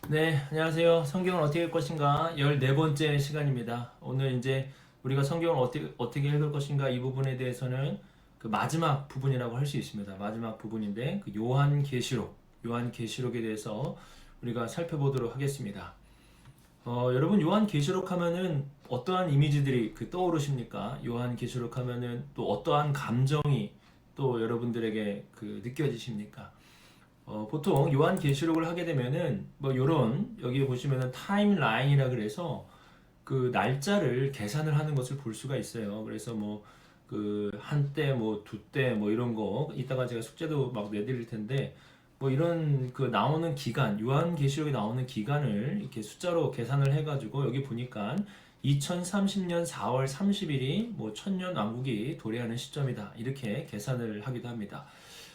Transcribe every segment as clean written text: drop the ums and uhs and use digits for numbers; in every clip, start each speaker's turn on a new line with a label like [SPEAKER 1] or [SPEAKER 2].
[SPEAKER 1] 네, 안녕하세요. 성경을 어떻게 읽을 것인가 14번째 시간입니다. 오늘 이제 우리가 성경을 어떻게 읽을 것인가 이 부분에 대해서는 그 마지막 부분이라고 할 수 있습니다. 마지막 부분인데 그 요한계시록에 대해서 우리가 살펴보도록 하겠습니다. 여러분 요한계시록 하면은 어떠한 이미지들이 떠오르십니까? 요한계시록 하면은 또 어떠한 감정이 또 여러분들에게 느껴지십니까? 보통 요한계시록을 하게 되면은 뭐 요런 여기 보시면은 타임라인이라 그래서 그 날짜를 계산을 하는 것을 볼 수가 있어요. 그래서 뭐 그 한때 뭐 두 때 뭐 이런 거 이따가 제가 숙제도 막 내드릴 텐데 뭐 이런 그 나오는 기간 요한계시록에 나오는 기간을 이렇게 숫자로 계산을 해가지고 여기 보니까 2030년 4월 30일이 뭐 천년 왕국이 도래하는 시점이다 이렇게 계산을 하기도 합니다.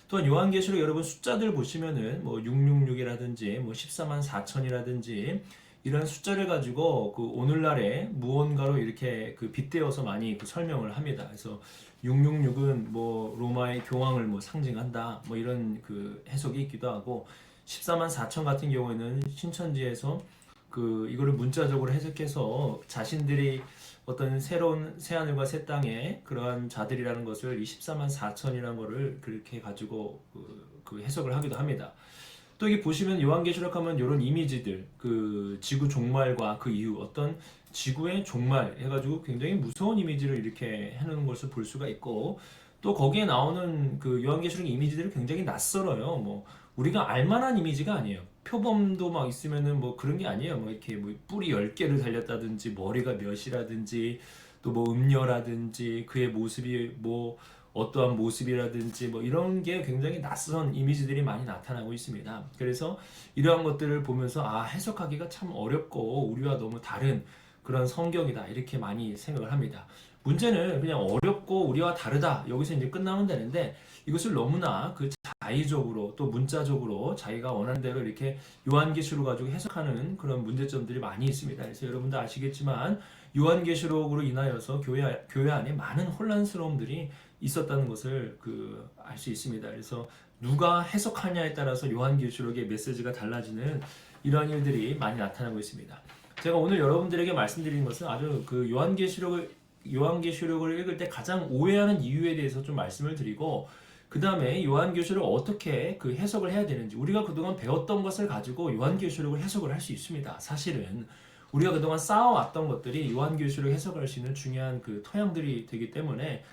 [SPEAKER 1] 또한 요한계시록 여러분 숫자들 보시면은 뭐 666이라든지 뭐 14만 4천이라든지 이런 숫자를 가지고 그 오늘날의 무언가로 이렇게 빗대어서 많이 설명을 합니다. 그래서 666은 뭐 로마의 교황을 뭐 상징한다. 뭐 이런 해석이 있기도 하고 14만 4천 같은 경우에는 신천지에서 이거를 문자적으로 해석해서 자신들이 어떤 새로운 새하늘과 새 땅의 그러한 자들이라는 것을 24만 4천이라는 거를 그렇게 가지고 해석을 하기도 합니다. 또 여기 보시면 요한계시록 하면 이런 이미지들 지구 종말과 그 이후 어떤 지구의 종말 해가지고 굉장히 무서운 이미지를 이렇게 해놓은 것을 볼 수가 있고 또 거기에 나오는 요한계시록 이미지들이 굉장히 낯설어요. 뭐 우리가 알만한 이미지가 아니에요. 표범도 막 있으면은 뭐 그런 게 아니에요. 뭐 이렇게 뭐 뿔이 10개를 달렸다든지 머리가 몇이라든지 또 뭐 음녀라든지 그의 모습이 뭐 어떠한 모습이라든지 뭐 이런 게 굉장히 낯선 이미지들이 많이 나타나고 있습니다. 그래서 이러한 것들을 보면서 해석하기가 참 어렵고 우리와 너무 다른 그런 성경이다 이렇게 많이 생각을 합니다. 문제는 그냥 어렵고 우리와 다르다 여기서 이제 끝나면 되는데 이것을 너무나 자의적으로 또 문자적으로 자기가 원하는 대로 이렇게 요한계시록 가지고 해석하는 그런 문제점들이 많이 있습니다. 그래서 여러분도 아시겠지만 요한계시록으로 인하여서 교회 안에 많은 혼란스러움들이 있었다는 것을 알 수 있습니다. 그래서 누가 해석하냐에 따라서 요한계시록의 메시지가 달라지는 이러한 일들이 많이 나타나고 있습니다. 제가 오늘 여러분들에게 말씀드리는 것은 아주 요한계시록을 읽을 때 가장 오해하는 이유에 대해서 좀 말씀을 드리고 그 다음에 요한계시록을 어떻게 해석을 해야 되는지 우리가 그동안 배웠던 것을 가지고 요한계시록을 해석을 할 수 있습니다. 사실은 우리가 그동안 쌓아왔던 것들이 요한계시록 해석할 수 있는 중요한 토양들이 되기 때문에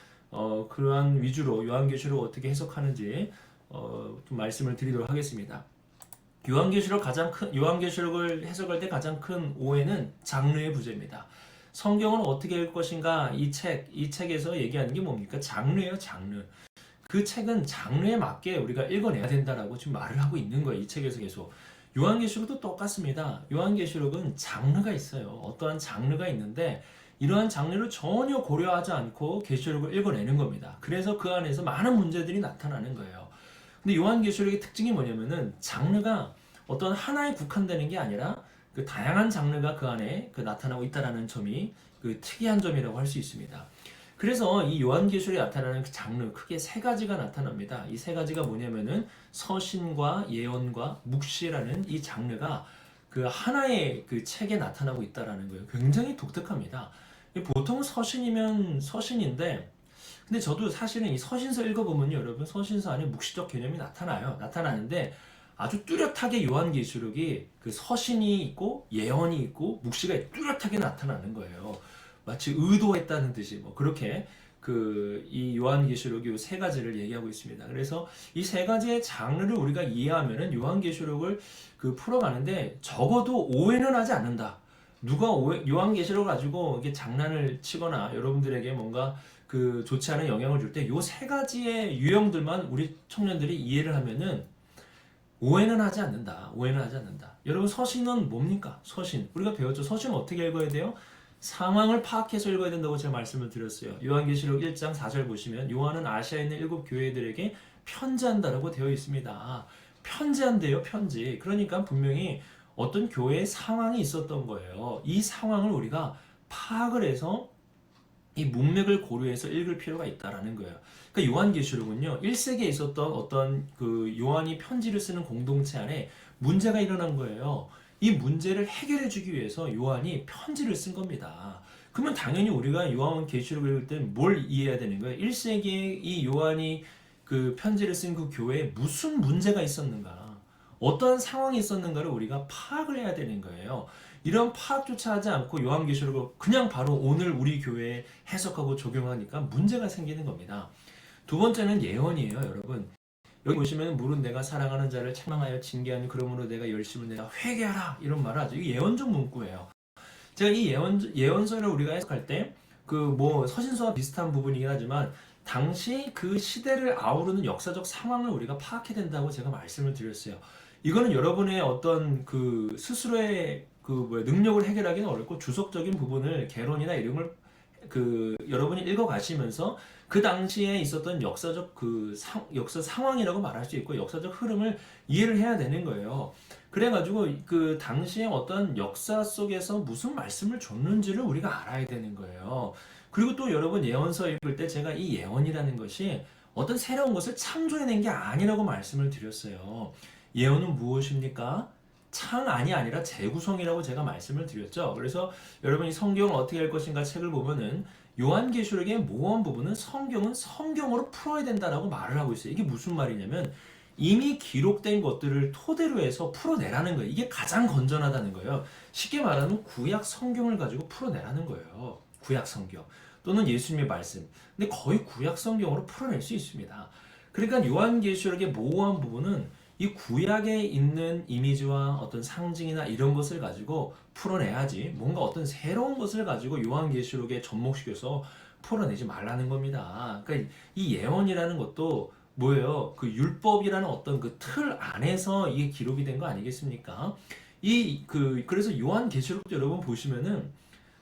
[SPEAKER 1] 그러한 위주로 요한계시록을 어떻게 해석하는지 좀 말씀을 드리도록 하겠습니다. 요한계시록을 해석할 때 가장 큰 오해는 장르의 부재입니다. 성경은 어떻게 읽을 것인가 이 책에서 얘기하는 게 뭡니까? 장르예요, 장르. 그 책은 장르에 맞게 우리가 읽어내야 된다라고 지금 말을 하고 있는 거예요. 이 책에서 계속. 요한계시록도 똑같습니다. 요한계시록은 장르가 있어요. 어떠한 장르가 있는데 이러한 장르를 전혀 고려하지 않고 계시록을 읽어내는 겁니다. 그래서 그 안에서 많은 문제들이 나타나는 거예요. 근데 요한계시록의 특징이 뭐냐면은 장르가 어떤 하나에 국한되는 게 아니라 다양한 장르가 그 안에 나타나고 있다는 점이 특이한 점이라고 할 수 있습니다. 그래서 이 요한계시록에 나타나는 장르 크게 세 가지가 나타납니다. 이 세 가지가 뭐냐면은 서신과 예언과 묵시라는 이 장르가 하나의 책에 나타나고 있다는 거예요. 굉장히 독특합니다. 보통 서신이면 서신인데 근데 저도 사실은 이 서신서 읽어보면요 여러분 서신서 안에 묵시적 개념이 나타나는데 아주 뚜렷하게 요한계시록이 서신이 있고 예언이 있고 묵시가 뚜렷하게 나타나는 거예요. 마치 의도했다는 듯이 뭐 그렇게 이 요한계시록이 세 가지를 얘기하고 있습니다. 그래서 이 세 가지의 장르를 우리가 이해하면은 요한계시록을 풀어가는데 적어도 오해는 하지 않는다. 누가 요한계시록을 가지고 이게 장난을 치거나 여러분들에게 뭔가 좋지 않은 영향을 줄 때 요 세 가지의 유형들만 우리 청년들이 이해를 하면은 오해는 하지 않는다. 오해는 하지 않는다. 여러분 서신은 뭡니까? 서신. 우리가 배웠죠. 서신은 어떻게 읽어야 돼요? 상황을 파악해서 읽어야 된다고 제가 말씀을 드렸어요. 요한계시록 1장 4절 보시면 요한은 아시아에 있는 7 교회들에게 편지한다라고 되어 있습니다. 편지한대요, 편지. 그러니까 분명히 어떤 교회의 상황이 있었던 거예요. 이 상황을 우리가 파악을 해서 이 문맥을 고려해서 읽을 필요가 있다라는 거예요. 그러니까 요한계시록은요, 1세기에 있었던 어떤 요한이 편지를 쓰는 공동체 안에 문제가 일어난 거예요. 이 문제를 해결해 주기 위해서 요한이 편지를 쓴 겁니다. 그러면 당연히 우리가 요한계시록을 읽을 때 뭘 이해해야 되는 거예요? 1세기에 이 요한이 그 편지를 쓴 그 교회에 무슨 문제가 있었는가, 어떠한 상황이 있었는가를 우리가 파악을 해야 되는 거예요. 이런 파악조차 하지 않고 요한계시록을 그냥 바로 오늘 우리 교회에 해석하고 적용하니까 문제가 생기는 겁니다. 두 번째는 예언이에요, 여러분. 여기 보시면 물은 내가 사랑하는 자를 책망하여 징계하니 그러므로 내가 열심을 내가 회개하라, 이런 말을 하죠. 이게 예언적 문구예요. 제가 이 예언서를 우리가 해석할 때 그 뭐 서신서와 비슷한 부분이긴 하지만 당시 그 시대를 아우르는 역사적 상황을 우리가 파악해야 된다고 제가 말씀을 드렸어요. 이거는 여러분의 어떤 그 스스로의 그 능력을 해결하기는 어렵고 주석적인 부분을 개론이나 이런 걸 그 여러분이 읽어 가시면서 그 당시에 있었던 역사적 역사 상황이라고 말할 수 있고 역사적 흐름을 이해를 해야 되는 거예요. 그래가지고 그 당시에 어떤 역사 속에서 무슨 말씀을 줬는지를 우리가 알아야 되는 거예요. 그리고 또 여러분 예언서 읽을 때 제가 이 예언이라는 것이 어떤 새로운 것을 창조해낸 게 아니라고 말씀을 드렸어요. 예언은 무엇입니까? 창안이 아니라 재구성이라고 제가 말씀을 드렸죠. 그래서 여러분이 성경을 어떻게 할 것인가 책을 보면은 요한계시록의 모험 부분은 성경은 성경으로 풀어야 된다라고 말을 하고 있어요. 이게 무슨 말이냐면 이미 기록된 것들을 토대로 해서 풀어내라는 거예요. 이게 가장 건전하다는 거예요. 쉽게 말하면 구약 성경을 가지고 풀어내라는 거예요. 구약 성경 또는 예수님의 말씀. 근데 거의 구약 성경으로 풀어낼 수 있습니다. 그러니까 요한계시록의 모호한 부분은 이 구약에 있는 이미지와 어떤 상징이나 이런 것을 가지고 풀어내야지 뭔가 어떤 새로운 것을 가지고 요한계시록에 접목시켜서 풀어내지 말라는 겁니다. 그러니까 이 예언이라는 것도 뭐예요? 그 율법이라는 어떤 그 틀 안에서 이게 기록이 된 거 아니겠습니까? 그래서 요한계시록도 여러분 보시면은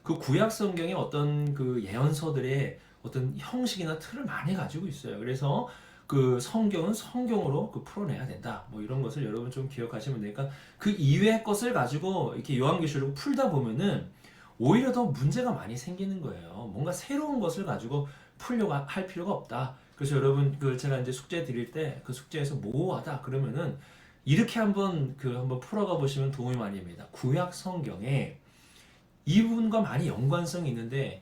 [SPEAKER 1] 그 구약 성경의 어떤 그 예언서들의 어떤 형식이나 틀을 많이 가지고 있어요. 그래서 그 성경은 성경으로 그 풀어내야 된다. 뭐 이런 것을 여러분 좀 기억하시면 되니까 그 이외의 것을 가지고 이렇게 요한계시록을 풀다 보면은 오히려 더 문제가 많이 생기는 거예요. 뭔가 새로운 것을 가지고 풀려고 할 필요가 없다. 그래서 여러분 그 제가 이제 숙제 드릴 때 그 숙제에서 모호하다 그러면은 이렇게 한번 풀어가 보시면 도움이 많이 됩니다. 구약 성경에 이 부분과 많이 연관성이 있는데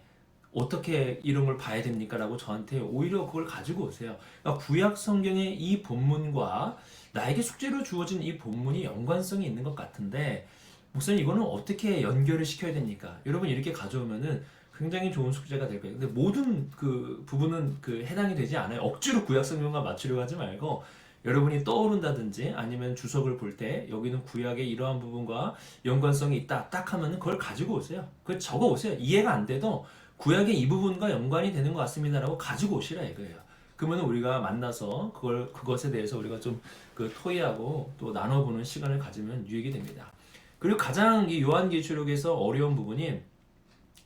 [SPEAKER 1] 어떻게 이런 걸 봐야 됩니까? 라고 저한테 오히려 그걸 가지고 오세요. 그러니까 구약 성경의 이 본문과 나에게 숙제로 주어진 이 본문이 연관성이 있는 것 같은데 목사님 이거는 어떻게 연결을 시켜야 됩니까? 여러분 이렇게 가져오면은 굉장히 좋은 숙제가 될 거예요. 근데 모든 그 부분은 그 해당이 되지 않아요. 억지로 구약 성경과 맞추려고 하지 말고 여러분이 떠오른다든지 아니면 주석을 볼 때 여기는 구약의 이러한 부분과 연관성이 있다 딱 하면은 그걸 가지고 오세요. 그걸 적어 오세요. 이해가 안 돼도 구약의 이 부분과 연관이 되는 것 같습니다라고 가지고 오시라 이거예요. 그러면 우리가 만나서 그것에 대해서 우리가 좀 그 토의하고 또 나눠보는 시간을 가지면 유익이 됩니다. 그리고 가장 이 요한계시록에서 어려운 부분이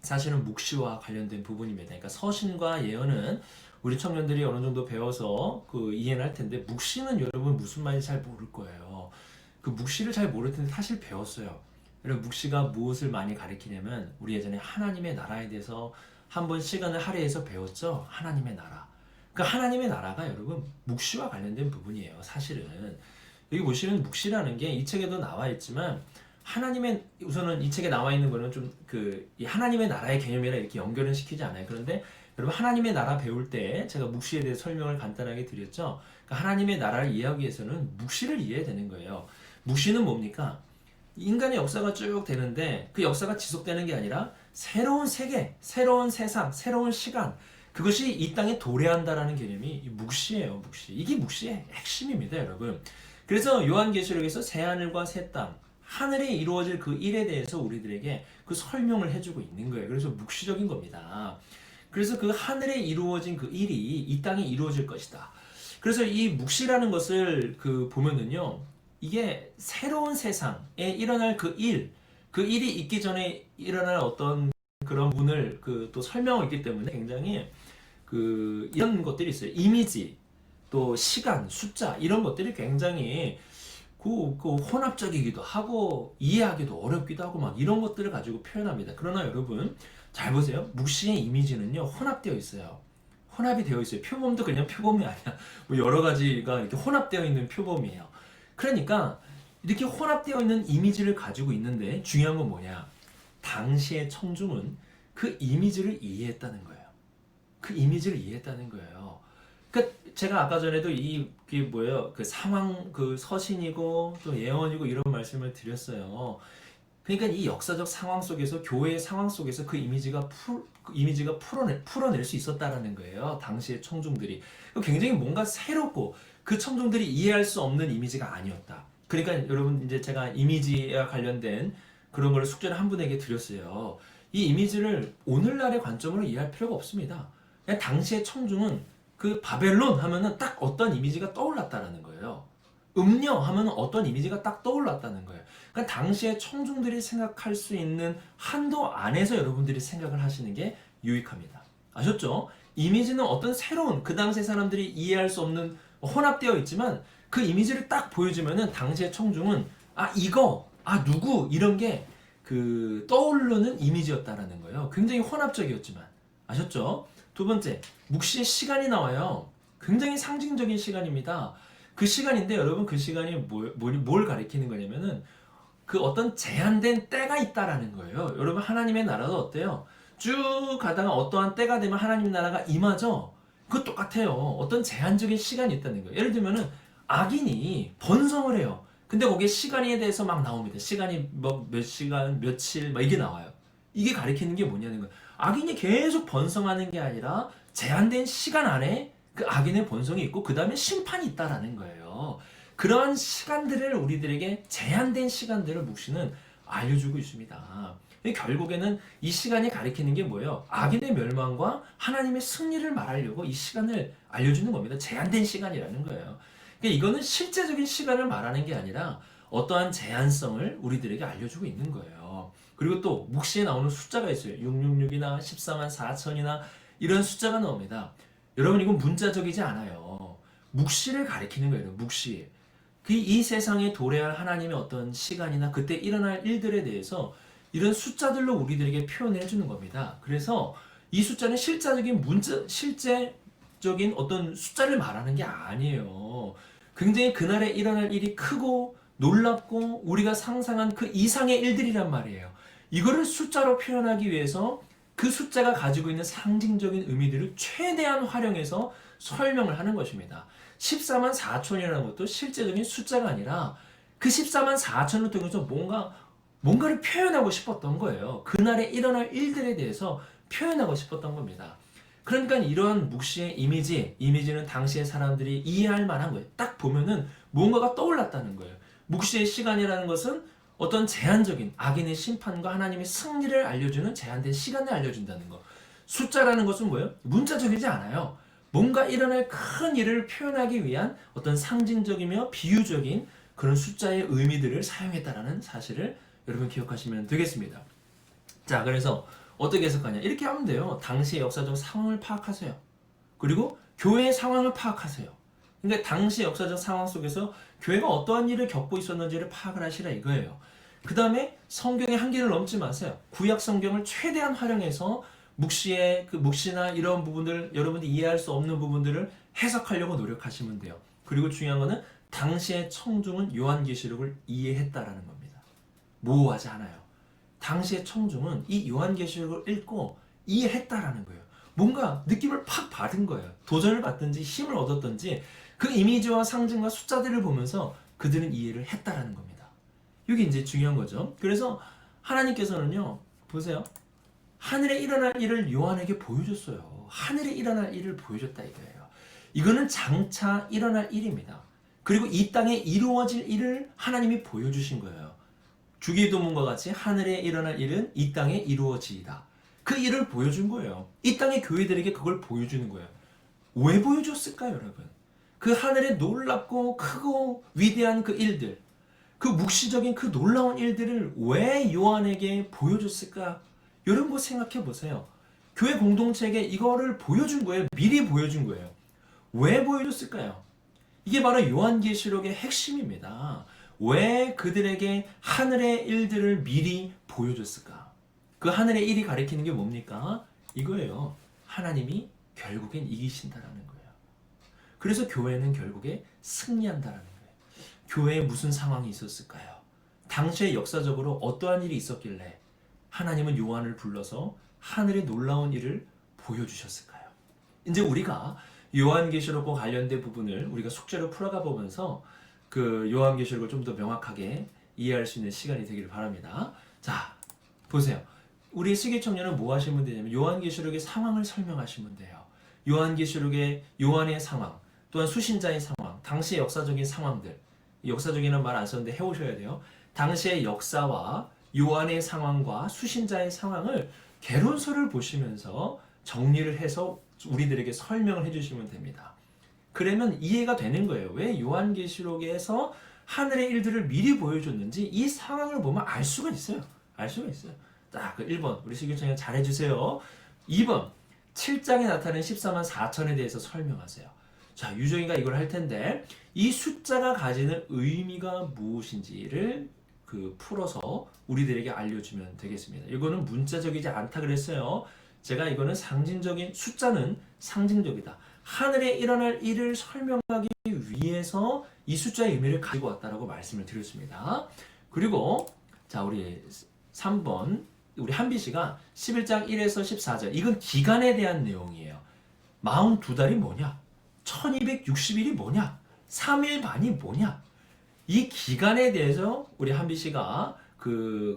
[SPEAKER 1] 사실은 묵시와 관련된 부분입니다. 그러니까 서신과 예언은 우리 청년들이 어느 정도 배워서 그 이해는 할 텐데 묵시는 여러분 무슨 말인지 잘 모를 거예요. 그 묵시를 잘 모를 텐데 사실 배웠어요. 여러분 묵시가 무엇을 많이 가리키냐면 우리 예전에 하나님의 나라에 대해서 한번 시간을 할애해서 배웠죠. 하나님의 나라. 그러니까 하나님의 나라가 여러분 묵시와 관련된 부분이에요. 사실은 여기 보시면 묵시라는 게 이 책에도 나와 있지만 하나님의 우선은 이 책에 나와 있는 거는 좀 이 하나님의 나라의 개념이랑 이렇게 연결은 시키지 않아요. 그런데 여러분 하나님의 나라 배울 때 제가 묵시에 대해 설명을 간단하게 드렸죠. 그러니까 하나님의 나라를 이해하기 위해서는 묵시를 이해해야 되는 거예요. 묵시는 뭡니까? 인간의 역사가 쭉 되는데 그 역사가 지속되는 게 아니라 새로운 세계, 새로운 세상, 새로운 시간 그것이 이 땅에 도래한다라는 개념이 묵시예요. 묵시. 이게 묵시의 핵심입니다, 여러분. 그래서 요한계시록에서 새하늘과 새 땅, 하늘에 이루어질 그 일에 대해서 우리들에게 그 설명을 해주고 있는 거예요. 그래서 묵시적인 겁니다. 그래서 그 하늘에 이루어진 그 일이 이 땅에 이루어질 것이다. 그래서 이 묵시라는 것을 보면은요, 이게 새로운 세상에 일어날 그 일이 있기 전에 일어날 어떤 그런 문을 또 설명하고 있기 때문에 굉장히 이런 것들이 있어요. 이미지, 또 시간, 숫자 이런 것들이 굉장히 혼합적이기도 하고 이해하기도 어렵기도 하고 막 이런 것들을 가지고 표현합니다. 그러나 여러분 잘 보세요. 묵시의 이미지는요 혼합되어 있어요. 혼합이 되어 있어요. 표범도 그냥 표범이 아니야. 뭐 여러 가지가 이렇게 혼합되어 있는 표범이에요. 그러니까 이렇게 혼합되어 있는 이미지를 가지고 있는데 중요한 건 뭐냐? 당시의 청중은 그 이미지를 이해했다는 거예요. 그 이미지를 이해했다는 거예요. 그 제가 아까 전에도 이게 뭐예요? 그 상황, 그 서신이고 또 예언이고 이런 말씀을 드렸어요. 그러니까 이 역사적 상황 속에서 교회의 상황 속에서 그 이미지가 풀어낼 수 있었다라는 거예요. 당시의 청중들이 굉장히 뭔가 새롭고 그 청중들이 이해할 수 없는 이미지가 아니었다. 그러니까 여러분 이제 제가 이미지와 관련된 그런 걸 숙제를 한 분에게 드렸어요. 이 이미지를 오늘날의 관점으로 이해할 필요가 없습니다. 그냥 당시의 청중은 그 바벨론 하면은 딱 어떤 이미지가 떠올랐다라는 거예요. 음녀 하면은 어떤 이미지가 딱 떠올랐다는 거예요. 그러니까 당시에 청중들이 생각할 수 있는 한도 안에서 여러분들이 생각을 하시는 게 유익합니다. 아셨죠? 이미지는 어떤 새로운 그 당시의 사람들이 이해할 수 없는 혼합되어 있지만 그 이미지를 딱 보여주면은 당시의 청중은 아 이거 아 누구 이런 게 그 떠오르는 이미지였다라는 거예요. 굉장히 혼합적이었지만 아셨죠? 두 번째 묵시의 시간이 나와요. 굉장히 상징적인 시간입니다. 그 시간인데 여러분 그 시간이 뭘 가리키는 거냐면은 그 어떤 제한된 때가 있다라는 거예요. 여러분 하나님의 나라도 어때요? 쭉 가다가 어떠한 때가 되면 하나님 나라가 임하죠. 그거 똑같아요. 어떤 제한적인 시간이 있다는 거예요. 예를 들면은 악인이 번성을 해요. 근데 거기에 시간에 대해서 막 나옵니다. 시간이 뭐 몇 시간, 며칠 막 이게 나와요. 이게 가리키는 게 뭐냐는 거예요. 악인이 계속 번성하는 게 아니라 제한된 시간 안에 그 악인의 본성이 있고 그 다음에 심판이 있다라는 거예요. 그런 시간들을 우리들에게 제한된 시간들을 묵시는 알려주고 있습니다. 결국에는 이 시간이 가리키는 게 뭐예요? 악인의 멸망과 하나님의 승리를 말하려고 이 시간을 알려주는 겁니다. 제한된 시간이라는 거예요. 그러니까 이거는 실제적인 시간을 말하는 게 아니라 어떠한 제한성을 우리들에게 알려주고 있는 거예요. 그리고 또 묵시에 나오는 숫자가 있어요. 666이나 14만 4천이나 이런 숫자가 나옵니다. 여러분 이건 문자적이지 않아요. 묵시를 가리키는 거예요. 묵시. 이 세상에 도래할 하나님의 어떤 시간이나 그때 일어날 일들에 대해서 이런 숫자들로 우리들에게 표현해 주는 겁니다. 그래서 이 숫자는 실제적인 어떤 숫자를 말하는 게 아니에요. 굉장히 그날에 일어날 일이 크고 놀랍고 우리가 상상한 그 이상의 일들이란 말이에요. 이거를 숫자로 표현하기 위해서 그 숫자가 가지고 있는 상징적인 의미들을 최대한 활용해서 설명을 하는 것입니다. 14만 4천이라는 것도 실제적인 숫자가 아니라 그 14만 4천을 통해서 뭔가를 표현하고 싶었던 거예요. 그날에 일어날 일들에 대해서 표현하고 싶었던 겁니다. 그러니까 이러한 묵시의 이미지는 당시의 사람들이 이해할 만한 거예요. 딱 보면은 뭔가가 떠올랐다는 거예요. 묵시의 시간이라는 것은 어떤 제한적인 악인의 심판과 하나님의 승리를 알려주는 제한된 시간을 알려준다는 거. 숫자라는 것은 뭐예요? 문자적이지 않아요. 뭔가 일어날 큰 일을 표현하기 위한 어떤 상징적이며 비유적인 그런 숫자의 의미들을 사용했다라는 사실을 여러분 기억하시면 되겠습니다. 자, 그래서 어떻게 해석하냐? 이렇게 하면 돼요. 당시의 역사적 상황을 파악하세요. 그리고 교회의 상황을 파악하세요. 그러니까 당시 역사적 상황 속에서 교회가 어떠한 일을 겪고 있었는지를 파악을 하시라 이거예요. 그 다음에 성경의 한계를 넘지 마세요. 구약 성경을 최대한 활용해서 묵시나 이런 부분들 여러분들이 이해할 수 없는 부분들을 해석하려고 노력하시면 돼요. 그리고 중요한 거는 당시의 청중은 요한계시록을 이해했다라는 겁니다. 모호하지 않아요. 당시의 청중은 이 요한계시록을 읽고 이해했다라는 거예요. 뭔가 느낌을 팍 받은 거예요. 도전을 받든지 힘을 얻었든지 그 이미지와 상징과 숫자들을 보면서 그들은 이해를 했다라는 겁니다. 이게 이제 중요한 거죠. 그래서 하나님께서는요, 보세요. 하늘에 일어날 일을 요한에게 보여줬어요. 하늘에 일어날 일을 보여줬다 이거예요. 이거는 장차 일어날 일입니다. 그리고 이 땅에 이루어질 일을 하나님이 보여주신 거예요. 주기도문과 같이 하늘에 일어날 일은 이 땅에 이루어지이다. 그 일을 보여준 거예요. 이 땅의 교회들에게 그걸 보여주는 거예요. 왜 보여줬을까요, 여러분? 그 하늘의 놀랍고 크고 위대한 그 일들, 그 묵시적인 그 놀라운 일들을 왜 요한에게 보여줬을까? 여러분 생각해 보세요. 교회 공동체에게 이거를 보여준 거예요. 미리 보여준 거예요. 왜 보여줬을까요? 이게 바로 요한계시록의 핵심입니다. 왜 그들에게 하늘의 일들을 미리 보여줬을까? 그 하늘의 일이 가리키는 게 뭡니까? 이거예요. 하나님이 결국엔 이기신다라는 거예요. 그래서 교회는 결국에 승리한다라는 거예요. 교회에 무슨 상황이 있었을까요? 당시에 역사적으로 어떠한 일이 있었길래 하나님은 요한을 불러서 하늘의 놀라운 일을 보여주셨을까요? 이제 우리가 요한계시록과 관련된 부분을 우리가 숙제로 풀어가 보면서 그 요한계시록을 좀 더 명확하게 이해할 수 있는 시간이 되기를 바랍니다. 자, 보세요. 우리 시기청년은 뭐 하시면 되냐면 요한계시록의 상황을 설명하시면 돼요. 요한계시록의 요한의 상황, 또한 수신자의 상황, 당시의 역사적인 상황들, 역사적인은 말 안 썼는데 해오셔야 돼요. 당시의 역사와 요한의 상황과 수신자의 상황을 개론서를 보시면서 정리를 해서 우리들에게 설명을 해주시면 됩니다. 그러면 이해가 되는 거예요. 왜 요한계시록에서 하늘의 일들을 미리 보여줬는지 이 상황을 보면 알 수가 있어요. 알 수가 있어요. 자, 그 1번 우리 시교청년 잘해주세요. 2번 7장에 나타나는 14만 4천에 대해서 설명하세요. 자, 유정이가 이걸 할 텐데 이 숫자가 가지는 의미가 무엇인지를 풀어서 우리들에게 알려주면 되겠습니다. 이거는 문자적이지 않다 그랬어요. 제가 이거는 상징적인, 숫자는 상징적이다. 하늘에 일어날 일을 설명하기 위해서 이 숫자의 의미를 가지고 왔다라고 말씀을 드렸습니다. 그리고 자, 우리 3번 우리 한비 씨가 11장 1에서 14절, 이건 기간에 대한 내용이에요. 42달이 뭐냐? 1260일이 뭐냐? 3일 반이 뭐냐? 이 기간에 대해서 우리 한비 씨가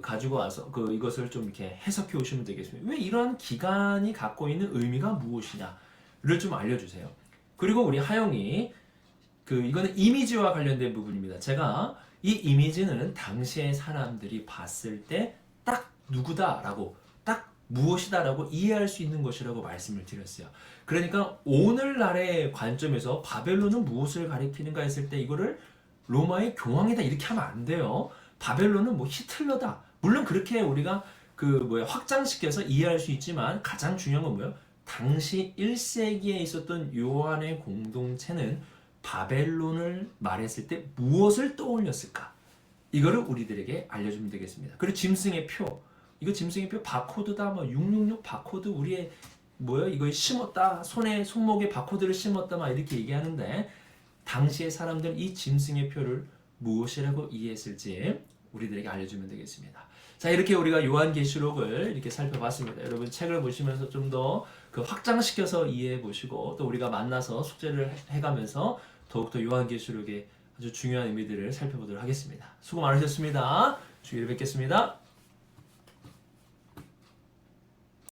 [SPEAKER 1] 가지고 와서 이것을 좀 이렇게 해석해 오시면 되겠습니다. 왜 이러한 기간이 갖고 있는 의미가 무엇이냐를 좀 알려주세요. 그리고 우리 하영이 이거는 이미지와 관련된 부분입니다. 제가 이 이미지는 당시의 사람들이 봤을 때 딱 누구다라고, 딱 무엇이다라고 이해할 수 있는 것이라고 말씀을 드렸어요. 그러니까 오늘날의 관점에서 바벨론은 무엇을 가리키는가 했을 때 이거를 로마의 교황이다 이렇게 하면 안 돼요. 바벨론은 뭐 히틀러다. 물론 그렇게 우리가 확장시켜서 이해할 수 있지만 가장 중요한 건 뭐예요? 당시 1세기에 있었던 요한의 공동체는 바벨론을 말했을 때 무엇을 떠올렸을까? 이거를 우리들에게 알려주면 되겠습니다. 그리고 짐승의 표. 이거 짐승의 표 바코드다. 666 바코드 우리의 이거 심었다. 손목에 바코드를 심었다. 이렇게 얘기하는데 당시의 사람들은 이 짐승의 표를 무엇이라고 이해했을지 우리들에게 알려주면 되겠습니다. 자, 이렇게 우리가 요한계시록을 이렇게 살펴봤습니다. 여러분 책을 보시면서 좀 더 확장시켜서 이해해 보시고 또 우리가 만나서 숙제를 해가면서 더욱더 요한계시록의 아주 중요한 의미들을 살펴보도록 하겠습니다. 수고 많으셨습니다. 주일에 뵙겠습니다.